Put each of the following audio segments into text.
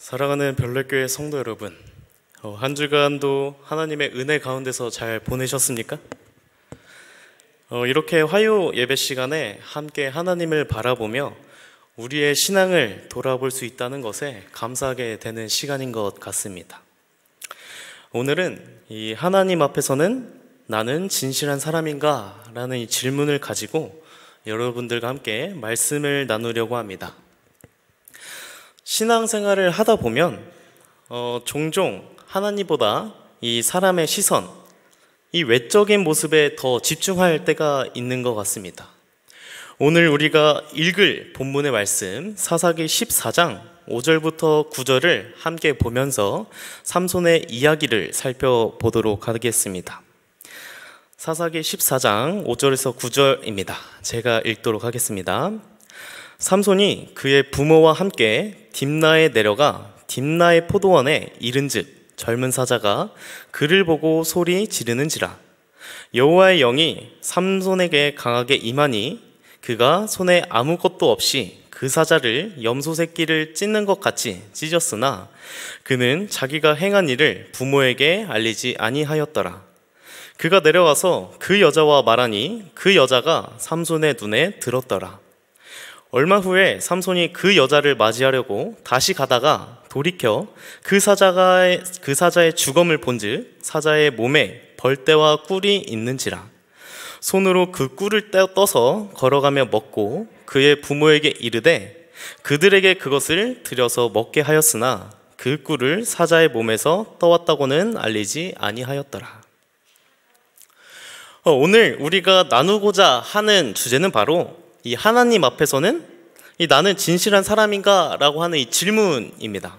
사랑하는 별내교회 성도 여러분, 한 주간도 하나님의 은혜 가운데서 잘 보내셨습니까? 이렇게 화요 예배 시간에 함께 하나님을 바라보며 우리의 신앙을 돌아볼 수 있다는 것에 감사하게 되는 시간인 것 같습니다. 오늘은 이 하나님 앞에서는 나는 진실한 사람인가? 라는 이 질문을 가지고 여러분들과 함께 말씀을 나누려고 합니다. 신앙생활을 하다 보면 종종 하나님보다 이 사람의 시선, 이 외적인 모습에 더 집중할 때가 있는 것 같습니다. 오늘 우리가 읽을 본문의 말씀 사사기 14장 5절부터 9절을 함께 보면서 삼손의 이야기를 살펴보도록 하겠습니다. 사사기 14장 5절에서 9절입니다. 제가 읽도록 하겠습니다. 삼손이 그의 부모와 함께 딥나에 내려가 딥나의 포도원에 이른즉 젊은 사자가 그를 보고 소리 지르는지라. 여호와의 영이 삼손에게 강하게 임하니 그가 손에 아무것도 없이 그 사자를 염소 새끼를 찢는 것 같이 찢었으나 그는 자기가 행한 일을 부모에게 알리지 아니하였더라. 그가 내려가서 그 여자와 말하니 그 여자가 삼손의 눈에 들었더라. 얼마 후에 삼손이 그 여자를 맞이하려고 다시 가다가 돌이켜 그 사자의 주검을 본즉 사자의 몸에 벌떼와 꿀이 있는지라. 손으로 그 꿀을 떠서 걸어가며 먹고 그의 부모에게 이르되 그들에게 그것을 들여서 먹게 하였으나 그 꿀을 사자의 몸에서 떠왔다고는 알리지 아니하였더라. 오늘 우리가 나누고자 하는 주제는 바로 이 하나님 앞에서는 이 나는 진실한 사람인가? 라고 하는 이 질문입니다.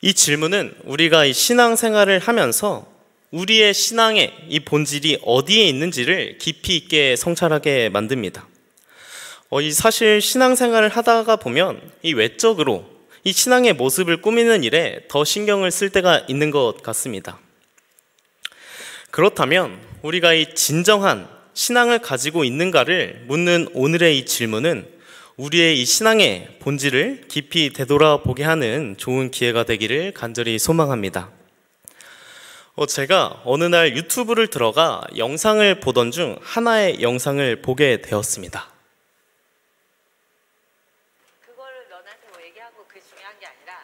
이 질문은 우리가 이 신앙생활을 하면서 우리의 신앙의 이 본질이 어디에 있는지를 깊이 있게 성찰하게 만듭니다. 이 사실 신앙생활을 하다가 보면 이 외적으로 이 신앙의 모습을 꾸미는 일에 더 신경을 쓸 때가 있는 것 같습니다. 그렇다면 우리가 이 진정한 신앙을 가지고 있는가를 묻는 오늘의 이 질문은 우리의 이 신앙의 본질을 깊이 되돌아보게 하는 좋은 기회가 되기를 간절히 소망합니다. 제가 어느 날 유튜브를 들어가 영상을 보던 중 하나의 영상을 보게 되었습니다. 그거를 너한테 뭐 얘기하고 그게 중요한 게 아니라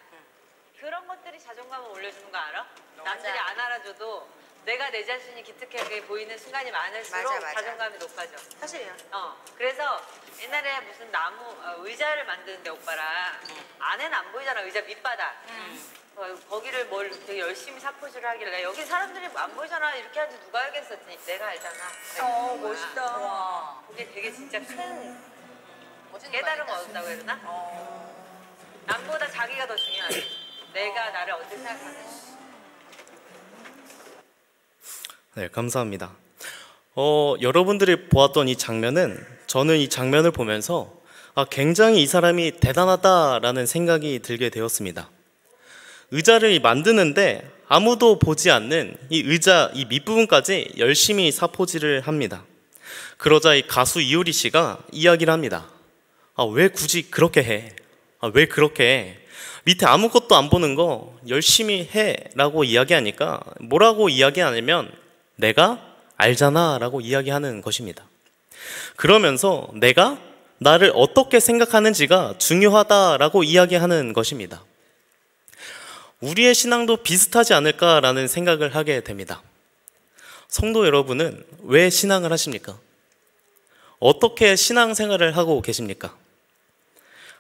그런 것들이 자존감을 올려주는 거 알아? 남들이 안 알아줘도 내가 내 자신이 기특하게 보이는 순간이 많을수록 맞아. 자존감이 높아져. 사실이야. 그래서 옛날에 무슨 나무 의자를 만드는데 오빠랑 안에는 안 보이잖아. 의자 밑바닥. 거기를 뭘 되게 열심히 사포질을 하길래 여기 사람들이 안 보이잖아. 이렇게 하는지 누가 알겠었지? 내가 알잖아. 멋있다. 와. 그게 되게 진짜 큰 깨달음을 얻었다고 해야 되나? 남보다 자기가 더 중요하지. 내가 나를 어떻게 생각하는지. 네, 감사합니다. 여러분들이 보았던 이 장면은 저는 이 장면을 보면서 굉장히 이 사람이 대단하다라는 생각이 들게 되었습니다. 의자를 만드는데 아무도 보지 않는 이 의자 이 밑부분까지 열심히 사포질을 합니다. 그러자 이 가수 이효리 씨가 이야기를 합니다. 왜 굳이 그렇게 해? 왜 그렇게 해? 밑에 아무것도 안 보는 거 열심히 해 라고 이야기하니까 뭐라고 이야기하냐면 내가 알잖아 라고 이야기하는 것입니다. 그러면서 내가 나를 어떻게 생각하는지가 중요하다라고 이야기하는 것입니다. 우리의 신앙도 비슷하지 않을까라는 생각을 하게 됩니다. 성도 여러분은 왜 신앙을 하십니까? 어떻게 신앙생활을 하고 계십니까?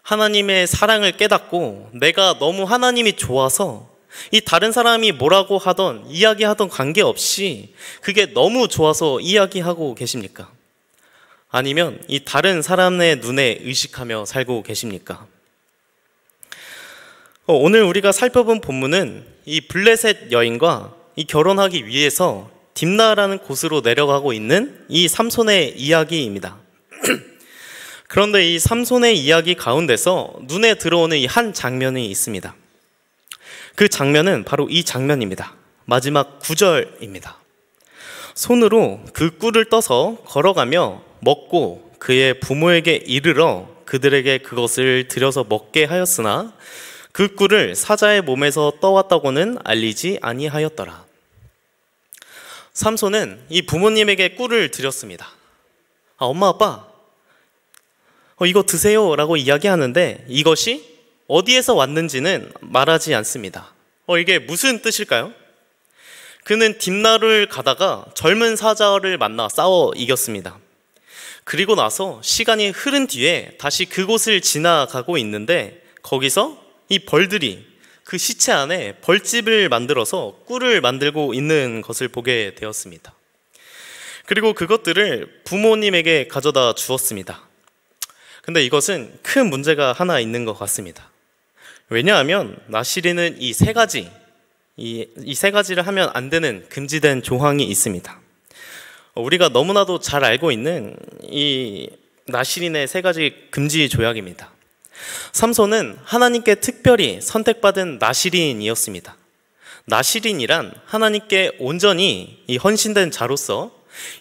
하나님의 사랑을 깨닫고 내가 너무 하나님이 좋아서 이 다른 사람이 뭐라고 하던 이야기하던 관계없이 그게 너무 좋아서 이야기하고 계십니까? 아니면 이 다른 사람의 눈에 의식하며 살고 계십니까? 오늘 우리가 살펴본 본문은 이 블레셋 여인과 이 결혼하기 위해서 딥나라는 곳으로 내려가고 있는 이 삼손의 이야기입니다. 그런데 이 삼손의 이야기 가운데서 눈에 들어오는 이 한 장면이 있습니다. 그 장면은 바로 이 장면입니다. 마지막 9절입니다. 손으로 그 꿀을 떠서 걸어가며 먹고 그의 부모에게 이르러 그들에게 그것을 들여서 먹게 하였으나 그 꿀을 사자의 몸에서 떠왔다고는 알리지 아니하였더라. 삼손은 이 부모님에게 꿀을 드렸습니다. 엄마 아빠 이거 드세요 라고 이야기하는데 이것이 어디에서 왔는지는 말하지 않습니다. 이게 무슨 뜻일까요? 그는 딥나루를 가다가 젊은 사자를 만나 싸워 이겼습니다. 그리고 나서 시간이 흐른 뒤에 다시 그곳을 지나가고 있는데 거기서 이 벌들이 그 시체 안에 벌집을 만들어서 꿀을 만들고 있는 것을 보게 되었습니다. 그리고 그것들을 부모님에게 가져다 주었습니다. 근데 이것은 큰 문제가 하나 있는 것 같습니다. 왜냐하면 나시린은 이 세 가지를 하면 안 되는 금지된 조항이 있습니다. 우리가 너무나도 잘 알고 있는 이 나시린의 세 가지 금지 조약입니다. 삼손은 하나님께 특별히 선택받은 나시린이었습니다. 나시린이란 하나님께 온전히 이 헌신된 자로서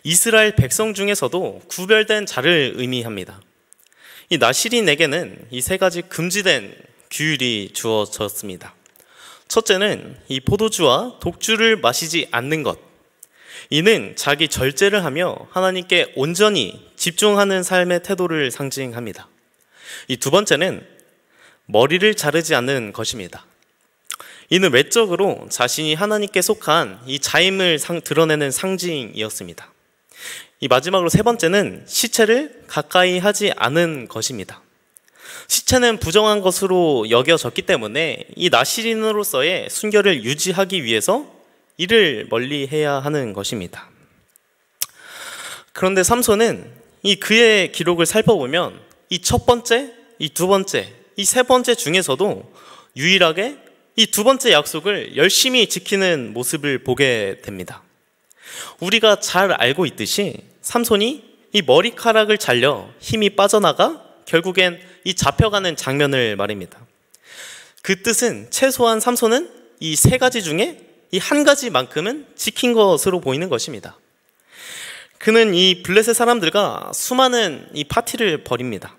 이스라엘 백성 중에서도 구별된 자를 의미합니다. 이 나시린에게는 이 세 가지 금지된 규율이 주어졌습니다. 첫째는 이 포도주와 독주를 마시지 않는 것. 이는 자기 절제를 하며 하나님께 온전히 집중하는 삶의 태도를 상징합니다. 이 두 번째는 머리를 자르지 않는 것입니다. 이는 외적으로 자신이 하나님께 속한 이 자임을 드러내는 상징이었습니다. 이 마지막으로 세 번째는 시체를 가까이 하지 않은 것입니다. 시체는 부정한 것으로 여겨졌기 때문에 이 나시린으로서의 순결을 유지하기 위해서 이를 멀리해야 하는 것입니다. 그런데 삼손은 이 그의 기록을 살펴보면 이 첫 번째, 이 두 번째, 이 세 번째 중에서도 유일하게 이 두 번째 약속을 열심히 지키는 모습을 보게 됩니다. 우리가 잘 알고 있듯이 삼손이 이 머리카락을 잘려 힘이 빠져나가 결국엔 이 잡혀가는 장면을 말입니다. 그 뜻은 최소한 삼손은 이 세 가지 중에 이 한 가지만큼은 지킨 것으로 보이는 것입니다. 그는 이 블레셋 사람들과 수많은 이 파티를 벌입니다.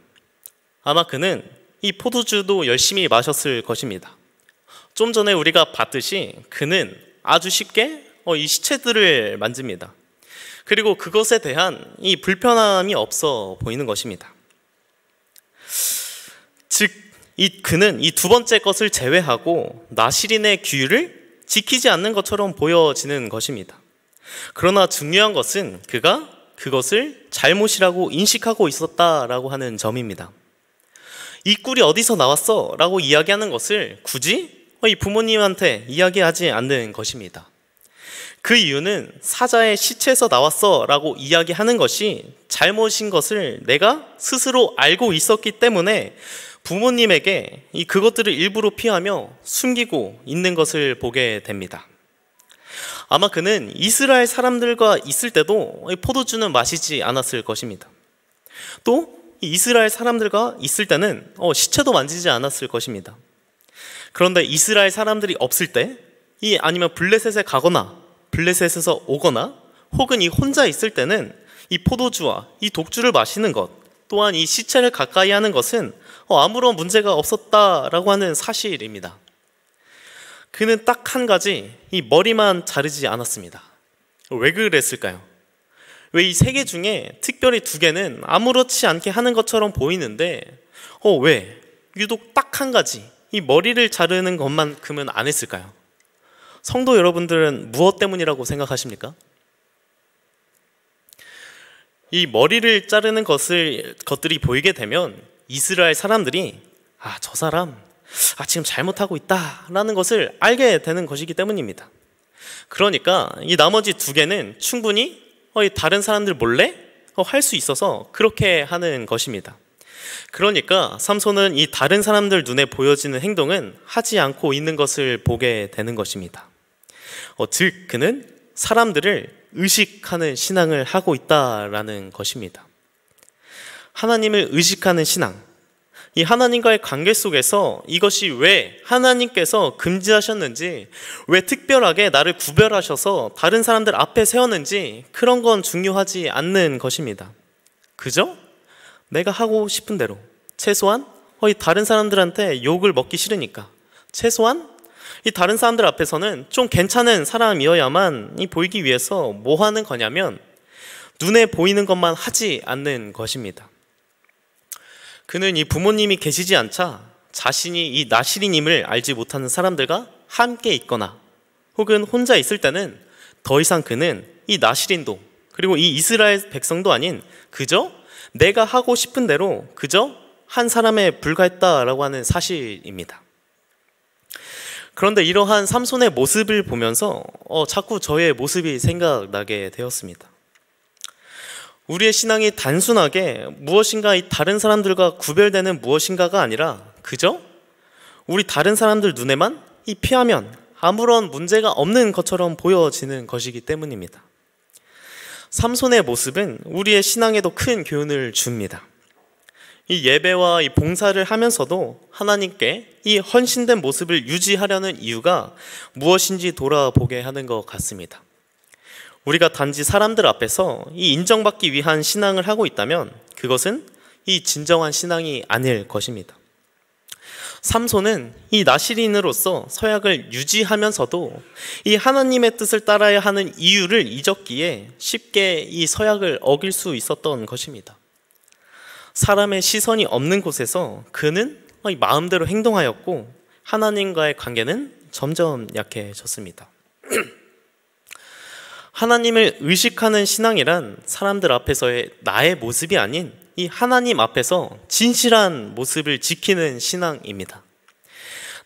아마 그는 이 포도주도 열심히 마셨을 것입니다. 좀 전에 우리가 봤듯이 그는 아주 쉽게 이 시체들을 만집니다. 그리고 그것에 대한 이 불편함이 없어 보이는 것입니다. 즉, 그는 이 두 번째 것을 제외하고 나시린의 규율을 지키지 않는 것처럼 보여지는 것입니다. 그러나 중요한 것은 그가 그것을 잘못이라고 인식하고 있었다라고 하는 점입니다. 이 꿀이 어디서 나왔어? 라고 이야기하는 것을 굳이 이 부모님한테 이야기하지 않는 것입니다. 그 이유는 사자의 시체에서 나왔어 라고 이야기하는 것이 잘못인 것을 내가 스스로 알고 있었기 때문에 부모님에게 그것들을 일부러 피하며 숨기고 있는 것을 보게 됩니다. 아마 그는 이스라엘 사람들과 있을 때도 포도주는 마시지 않았을 것입니다. 또 이스라엘 사람들과 있을 때는 시체도 만지지 않았을 것입니다. 그런데 이스라엘 사람들이 없을 때, 아니면 블레셋에 가거나 블레셋에서 오거나 혹은 이 혼자 있을 때는 이 포도주와 이 독주를 마시는 것, 또한 이 시체를 가까이 하는 것은 아무런 문제가 없었다라고 하는 사실입니다. 그는 딱 한 가지, 이 머리만 자르지 않았습니다. 왜 그랬을까요? 왜 이 세 개 중에 특별히 두 개는 아무렇지 않게 하는 것처럼 보이는데 왜 유독 딱 한 가지, 이 머리를 자르는 것만큼은 안 했을까요? 성도 여러분들은 무엇 때문이라고 생각하십니까? 이 머리를 자르는 것들이 보이게 되면 이스라엘 사람들이 저 사람 지금 잘못하고 있다라는 것을 알게 되는 것이기 때문입니다. 그러니까 이 나머지 두 개는 충분히 다른 사람들 몰래 할 수 있어서 그렇게 하는 것입니다. 그러니까 삼손은 이 다른 사람들 눈에 보여지는 행동은 하지 않고 있는 것을 보게 되는 것입니다. 즉 그는 사람들을 의식하는 신앙을 하고 있다라는 것입니다. 하나님을 의식하는 신앙, 이 하나님과의 관계 속에서 이것이 왜 하나님께서 금지하셨는지, 왜 특별하게 나를 구별하셔서 다른 사람들 앞에 세웠는지 그런 건 중요하지 않는 것입니다. 그저 내가 하고 싶은 대로, 최소한 이 다른 사람들한테 욕을 먹기 싫으니까, 최소한 이 다른 사람들 앞에서는 좀 괜찮은 사람이어야만 보이기 위해서 뭐 하는 거냐면 눈에 보이는 것만 하지 않는 것입니다. 그는 이 부모님이 계시지 않자 자신이 이 나시린임을 알지 못하는 사람들과 함께 있거나 혹은 혼자 있을 때는 더 이상 그는 이 나시린도 그리고 이 이스라엘 백성도 아닌 그저 내가 하고 싶은 대로 그저 한 사람에 불과했다라고 하는 사실입니다. 그런데 이러한 삼손의 모습을 보면서 자꾸 저의 모습이 생각나게 되었습니다. 우리의 신앙이 단순하게 무엇인가 이 다른 사람들과 구별되는 무엇인가가 아니라 그저 우리 다른 사람들 눈에만 이 피하면 아무런 문제가 없는 것처럼 보여지는 것이기 때문입니다. 삼손의 모습은 우리의 신앙에도 큰 교훈을 줍니다. 이 예배와 이 봉사를 하면서도 하나님께 이 헌신된 모습을 유지하려는 이유가 무엇인지 돌아보게 하는 것 같습니다. 우리가 단지 사람들 앞에서 이 인정받기 위한 신앙을 하고 있다면 그것은 이 진정한 신앙이 아닐 것입니다. 삼손은 이 나시린으로서 서약을 유지하면서도 이 하나님의 뜻을 따라야 하는 이유를 잊었기에 쉽게 이 서약을 어길 수 있었던 것입니다. 사람의 시선이 없는 곳에서 그는 마음대로 행동하였고 하나님과의 관계는 점점 약해졌습니다. 하나님을 의식하는 신앙이란 사람들 앞에서의 나의 모습이 아닌 이 하나님 앞에서 진실한 모습을 지키는 신앙입니다.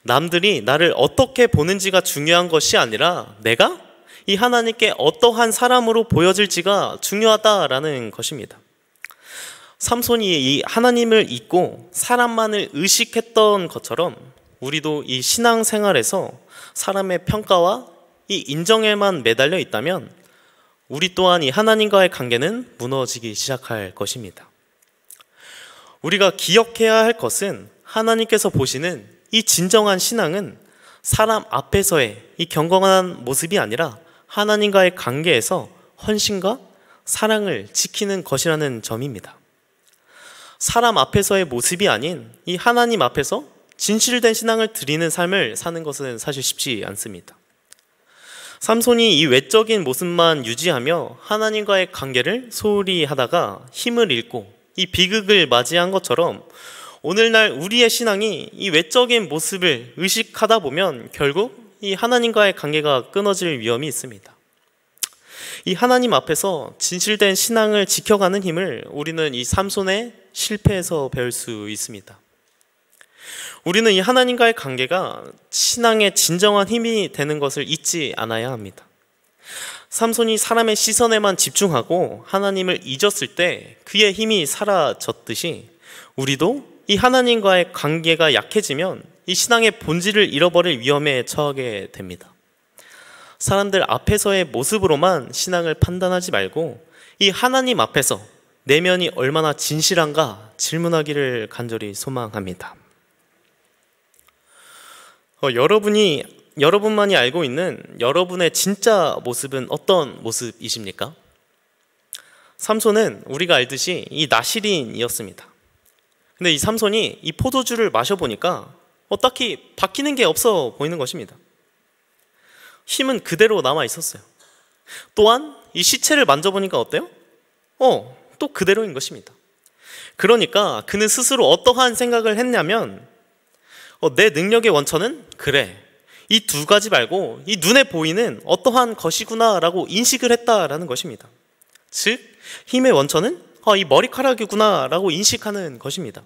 남들이 나를 어떻게 보는지가 중요한 것이 아니라 내가 이 하나님께 어떠한 사람으로 보여질지가 중요하다라는 것입니다. 삼손이 이 하나님을 잊고 사람만을 의식했던 것처럼 우리도 이 신앙생활에서 사람의 평가와 이 인정에만 매달려 있다면 우리 또한 이 하나님과의 관계는 무너지기 시작할 것입니다. 우리가 기억해야 할 것은 하나님께서 보시는 이 진정한 신앙은 사람 앞에서의 이 경건한 모습이 아니라 하나님과의 관계에서 헌신과 사랑을 지키는 것이라는 점입니다. 사람 앞에서의 모습이 아닌 이 하나님 앞에서 진실된 신앙을 드리는 삶을 사는 것은 사실 쉽지 않습니다. 삼손이 이 외적인 모습만 유지하며 하나님과의 관계를 소홀히 하다가 힘을 잃고 이 비극을 맞이한 것처럼 오늘날 우리의 신앙이 이 외적인 모습을 의식하다 보면 결국 이 하나님과의 관계가 끊어질 위험이 있습니다. 이 하나님 앞에서 진실된 신앙을 지켜가는 힘을 우리는 이 삼손의 실패에서 배울 수 있습니다. 우리는 이 하나님과의 관계가 신앙의 진정한 힘이 되는 것을 잊지 않아야 합니다. 삼손이 사람의 시선에만 집중하고 하나님을 잊었을 때 그의 힘이 사라졌듯이 우리도 이 하나님과의 관계가 약해지면 이 신앙의 본질을 잃어버릴 위험에 처하게 됩니다. 사람들 앞에서의 모습으로만 신앙을 판단하지 말고 이 하나님 앞에서 내면이 얼마나 진실한가 질문하기를 간절히 소망합니다. 여러분만이 알고 있는 여러분의 진짜 모습은 어떤 모습이십니까? 삼손은 우리가 알듯이 이 나시린이었습니다. 근데 이 삼손이 이 포도주를 마셔보니까 딱히 바뀌는 게 없어 보이는 것입니다. 힘은 그대로 남아 있었어요. 또한 이 시체를 만져보니까 어때요? 또 그대로인 것입니다. 그러니까 그는 스스로 어떠한 생각을 했냐면 내 능력의 원천은 그래, 이 두 가지 말고 이 눈에 보이는 어떠한 것이구나 라고 인식을 했다라는 것입니다. 즉 힘의 원천은 이 머리카락이구나 라고 인식하는 것입니다.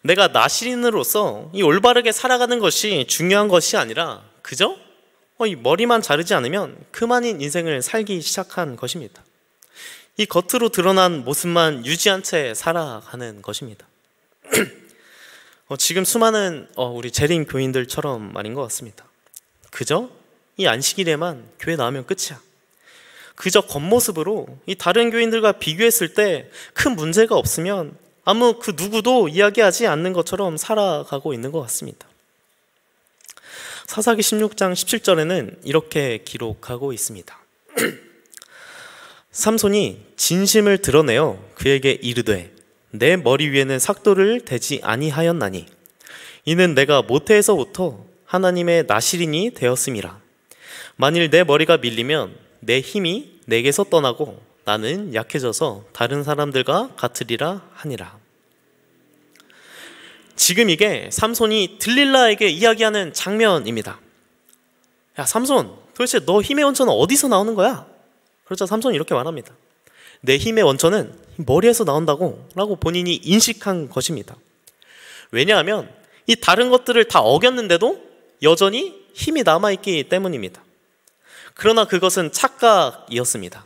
내가 나시린으로서 이 올바르게 살아가는 것이 중요한 것이 아니라 그저 이 머리만 자르지 않으면 그만인 인생을 살기 시작한 것입니다. 이 겉으로 드러난 모습만 유지한 채 살아가는 것입니다. 지금 수많은 우리 재림 교인들처럼 말인 것 같습니다. 그저 이 안식일에만 교회 나오면 끝이야. 그저 겉모습으로 이 다른 교인들과 비교했을 때 큰 문제가 없으면 아무 그 누구도 이야기하지 않는 것처럼 살아가고 있는 것 같습니다. 사사기 16장 17절에는 이렇게 기록하고 있습니다. 삼손이 진심을 드러내어 그에게 이르되 내 머리 위에는 삭도를 대지 아니하였나니 이는 내가 모태에서부터 하나님의 나시린이 되었음이라. 만일 내 머리가 밀리면 내 힘이 내게서 떠나고 나는 약해져서 다른 사람들과 같으리라 하니라. 지금 이게 삼손이 들릴라에게 이야기하는 장면입니다. 야, 삼손, 도대체 너 힘의 원천은 어디서 나오는 거야? 그러자 삼손이 이렇게 말합니다. 내 힘의 원천은 머리에서 나온다고 라고 본인이 인식한 것입니다. 왜냐하면 이 다른 것들을 다 어겼는데도 여전히 힘이 남아있기 때문입니다. 그러나 그것은 착각이었습니다.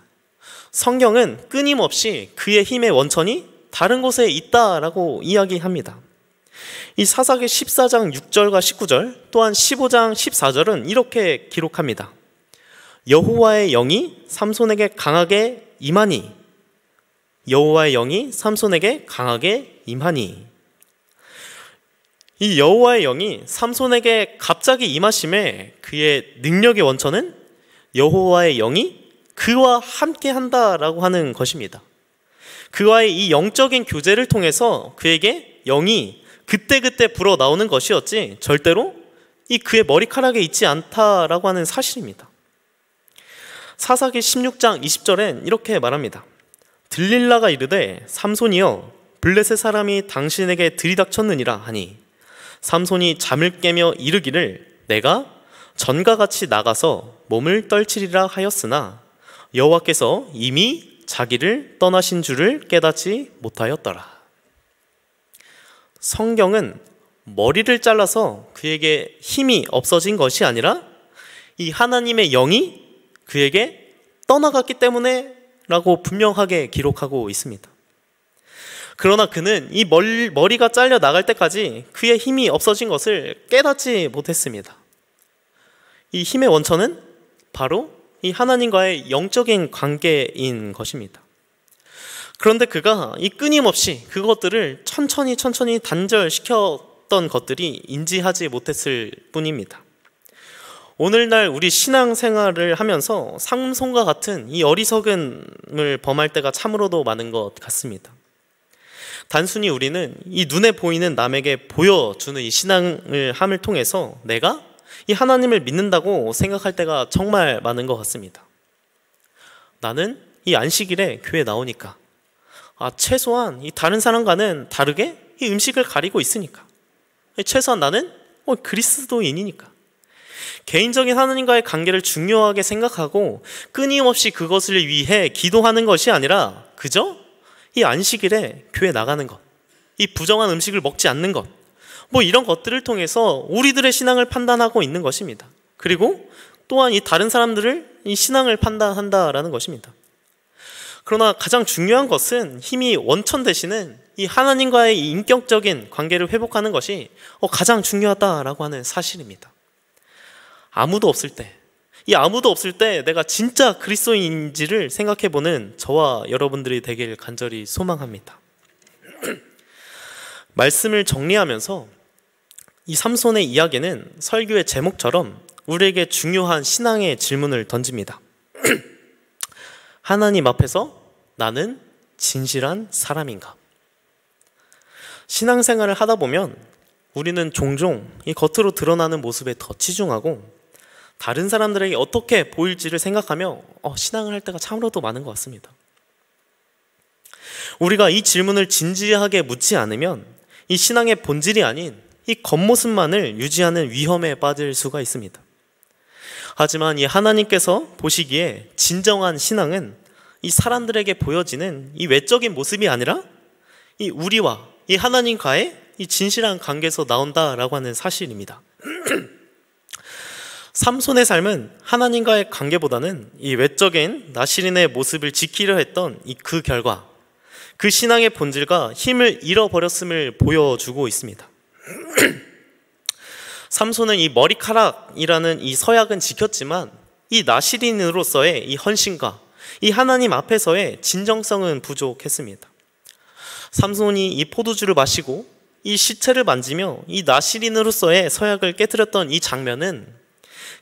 성경은 끊임없이 그의 힘의 원천이 다른 곳에 있다라고 이야기합니다. 이 사사기 14장 6절과 19절 또한 15장 14절은 이렇게 기록합니다. 여호와의 영이 삼손에게 강하게 임하니 여호와의 영이 삼손에게 강하게 임하니. 이 여호와의 영이 삼손에게 갑자기 임하심에 그의 능력의 원천은 여호와의 영이 그와 함께 한다라고 하는 것입니다. 그와의 이 영적인 교제를 통해서 그에게 영이 그때그때 불어나오는 것이었지 절대로 이 그의 머리카락에 있지 않다라고 하는 사실입니다. 사사기 16장 20절엔 이렇게 말합니다. 들릴라가 이르되 삼손이여 블레셋 사람이 당신에게 들이닥쳤느니라 하니 삼손이 잠을 깨며 이르기를 내가 전과 같이 나가서 몸을 떨치리라 하였으나 여호와께서 이미 자기를 떠나신 줄을 깨닫지 못하였더라. 성경은 머리를 잘라서 그에게 힘이 없어진 것이 아니라 이 하나님의 영이 그에게 떠나갔기 때문에 라고 분명하게 기록하고 있습니다. 그러나 그는 이 머리가 잘려 나갈 때까지 그의 힘이 없어진 것을 깨닫지 못했습니다. 이 힘의 원천은 바로 이 하나님과의 영적인 관계인 것입니다. 그런데 그가 이 끊임없이 그것들을 천천히 단절시켰던 것들이 인지하지 못했을 뿐입니다. 오늘날 우리 신앙생활을 하면서 삼손과 같은 이 어리석음을 범할 때가 참으로도 많은 것 같습니다. 단순히 우리는 이 눈에 보이는 남에게 보여주는 이 신앙을 함을 통해서 내가 이 하나님을 믿는다고 생각할 때가 정말 많은 것 같습니다. 나는 이 안식일에 교회 나오니까 최소한 이 다른 사람과는 다르게 이 음식을 가리고 있으니까 최소한 나는 그리스도인이니까 개인적인 하나님과의 관계를 중요하게 생각하고 끊임없이 그것을 위해 기도하는 것이 아니라 그저 이 안식일에 교회 나가는 것, 이 부정한 음식을 먹지 않는 것, 이런 것들을 통해서 우리들의 신앙을 판단하고 있는 것입니다. 그리고 또한 이 다른 사람들을 이 신앙을 판단한다라는 것입니다. 그러나 가장 중요한 것은 힘이 원천 되시는 이 하나님과의 이 인격적인 관계를 회복하는 것이 가장 중요하다라고 하는 사실입니다. 아무도 없을 때 내가 진짜 그리스도인인지를 생각해보는 저와 여러분들이 되길 간절히 소망합니다. 말씀을 정리하면서 이 삼손의 이야기는 설교의 제목처럼 우리에게 중요한 신앙의 질문을 던집니다. 하나님 앞에서 나는 진실한 사람인가? 신앙생활을 하다 보면 우리는 종종 이 겉으로 드러나는 모습에 더 치중하고 다른 사람들에게 어떻게 보일지를 생각하며 신앙을 할 때가 참으로도 많은 것 같습니다. 우리가 이 질문을 진지하게 묻지 않으면 이 신앙의 본질이 아닌 이 겉모습만을 유지하는 위험에 빠질 수가 있습니다. 하지만 이 하나님께서 보시기에 진정한 신앙은 이 사람들에게 보여지는 이 외적인 모습이 아니라 이 우리와 이 하나님과의 이 진실한 관계에서 나온다라고 하는 사실입니다. 삼손의 삶은 하나님과의 관계보다는 이 외적인 나시린의 모습을 지키려 했던 그 결과, 그 신앙의 본질과 힘을 잃어버렸음을 보여주고 있습니다. 삼손은 이 머리카락이라는 이 서약은 지켰지만 이 나시린으로서의 이 헌신과 이 하나님 앞에서의 진정성은 부족했습니다. 삼손이 이 포도주를 마시고 이 시체를 만지며 이 나시린으로서의 서약을 깨뜨렸던 이 장면은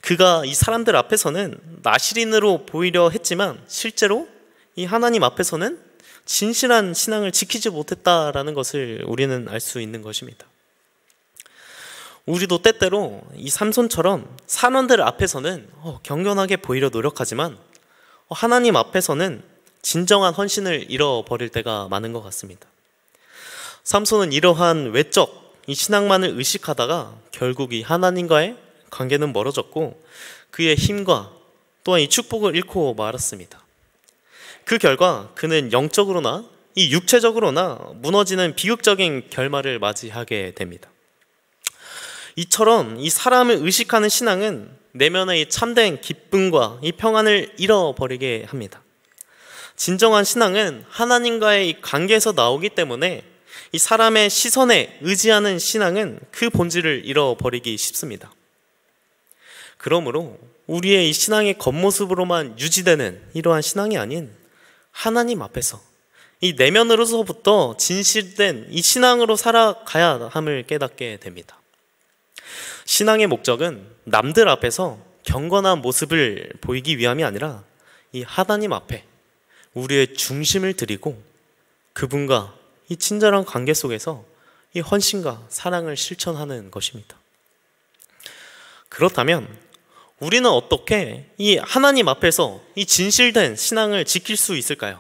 그가 이 사람들 앞에서는 나시린으로 보이려 했지만 실제로 이 하나님 앞에서는 진실한 신앙을 지키지 못했다라는 것을 우리는 알 수 있는 것입니다. 우리도 때때로 이 삼손처럼 사람들 앞에서는 경건하게 보이려 노력하지만 하나님 앞에서는 진정한 헌신을 잃어버릴 때가 많은 것 같습니다. 삼손은 이러한 외적 이 신앙만을 의식하다가 결국 이 하나님과의 관계는 멀어졌고 그의 힘과 또한 이 축복을 잃고 말았습니다. 그 결과 그는 영적으로나 이 육체적으로나 무너지는 비극적인 결말을 맞이하게 됩니다. 이처럼 이 사람을 의식하는 신앙은 내면의 이 참된 기쁨과 이 평안을 잃어버리게 합니다. 진정한 신앙은 하나님과의 이 관계에서 나오기 때문에 이 사람의 시선에 의지하는 신앙은 그 본질을 잃어버리기 쉽습니다. 그러므로 우리의 이 신앙의 겉모습으로만 유지되는 이러한 신앙이 아닌 하나님 앞에서 이 내면으로서부터 진실된 이 신앙으로 살아가야 함을 깨닫게 됩니다. 신앙의 목적은 남들 앞에서 경건한 모습을 보이기 위함이 아니라 이 하나님 앞에 우리의 중심을 드리고 그분과 이 친절한 관계 속에서 이 헌신과 사랑을 실천하는 것입니다. 그렇다면 우리는 어떻게 이 하나님 앞에서 이 진실된 신앙을 지킬 수 있을까요?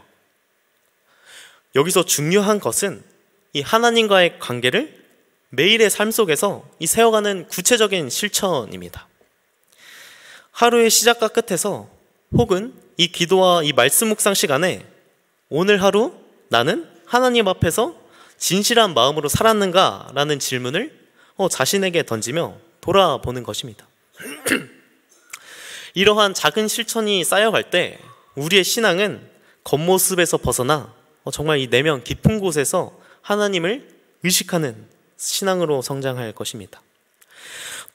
여기서 중요한 것은 이 하나님과의 관계를 매일의 삶 속에서 이 세워가는 구체적인 실천입니다. 하루의 시작과 끝에서 혹은 이 기도와 이 말씀 묵상 시간에 오늘 하루 나는 하나님 앞에서 진실한 마음으로 살았는가? 라는 질문을 자신에게 던지며 돌아보는 것입니다. 이러한 작은 실천이 쌓여갈 때 우리의 신앙은 겉모습에서 벗어나 정말 이 내면 깊은 곳에서 하나님을 의식하는 신앙으로 성장할 것입니다.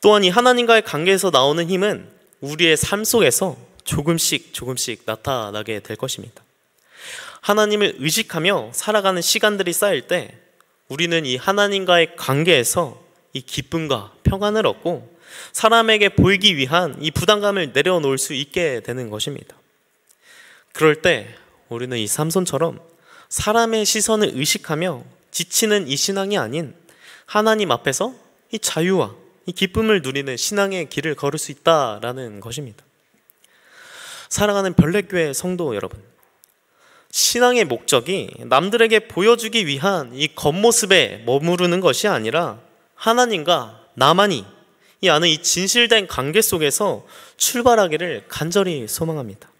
또한 이 하나님과의 관계에서 나오는 힘은 우리의 삶 속에서 조금씩 나타나게 될 것입니다. 하나님을 의식하며 살아가는 시간들이 쌓일 때 우리는 이 하나님과의 관계에서 이 기쁨과 평안을 얻고 사람에게 보이기 위한 이 부담감을 내려놓을 수 있게 되는 것입니다. 그럴 때 우리는 이 삼손처럼 사람의 시선을 의식하며 지치는 이 신앙이 아닌 하나님 앞에서 이 자유와 이 기쁨을 누리는 신앙의 길을 걸을 수 있다라는 것입니다. 사랑하는 별내교회 성도 여러분, 신앙의 목적이 남들에게 보여주기 위한 이 겉모습에 머무르는 것이 아니라 하나님과 나만이 이 안에 이 진실된 관계 속에서 출발하기를 간절히 소망합니다.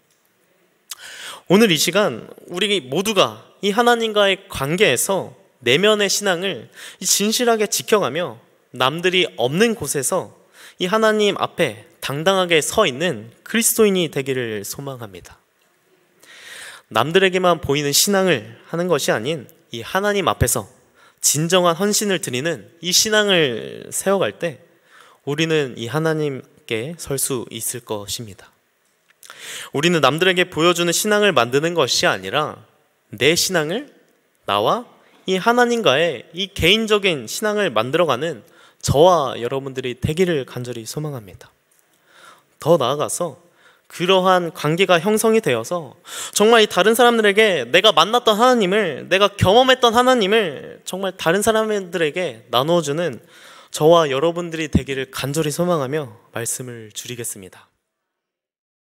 오늘 이 시간 우리 모두가 이 하나님과의 관계에서 내면의 신앙을 진실하게 지켜가며 남들이 없는 곳에서 이 하나님 앞에 당당하게 서 있는 그리스도인이 되기를 소망합니다. 남들에게만 보이는 신앙을 하는 것이 아닌 이 하나님 앞에서 진정한 헌신을 드리는 이 신앙을 세워갈 때 우리는 이 하나님께 설 수 있을 것입니다. 우리는 남들에게 보여주는 신앙을 만드는 것이 아니라 내 신앙을 나와 이 하나님과의 이 개인적인 신앙을 만들어가는 저와 여러분들이 되기를 간절히 소망합니다. 더 나아가서 그러한 관계가 형성이 되어서 정말 이 다른 사람들에게 내가 만났던 하나님을, 내가 경험했던 하나님을 정말 다른 사람들에게 나누어주는 저와 여러분들이 되기를 간절히 소망하며 말씀을 줄이겠습니다.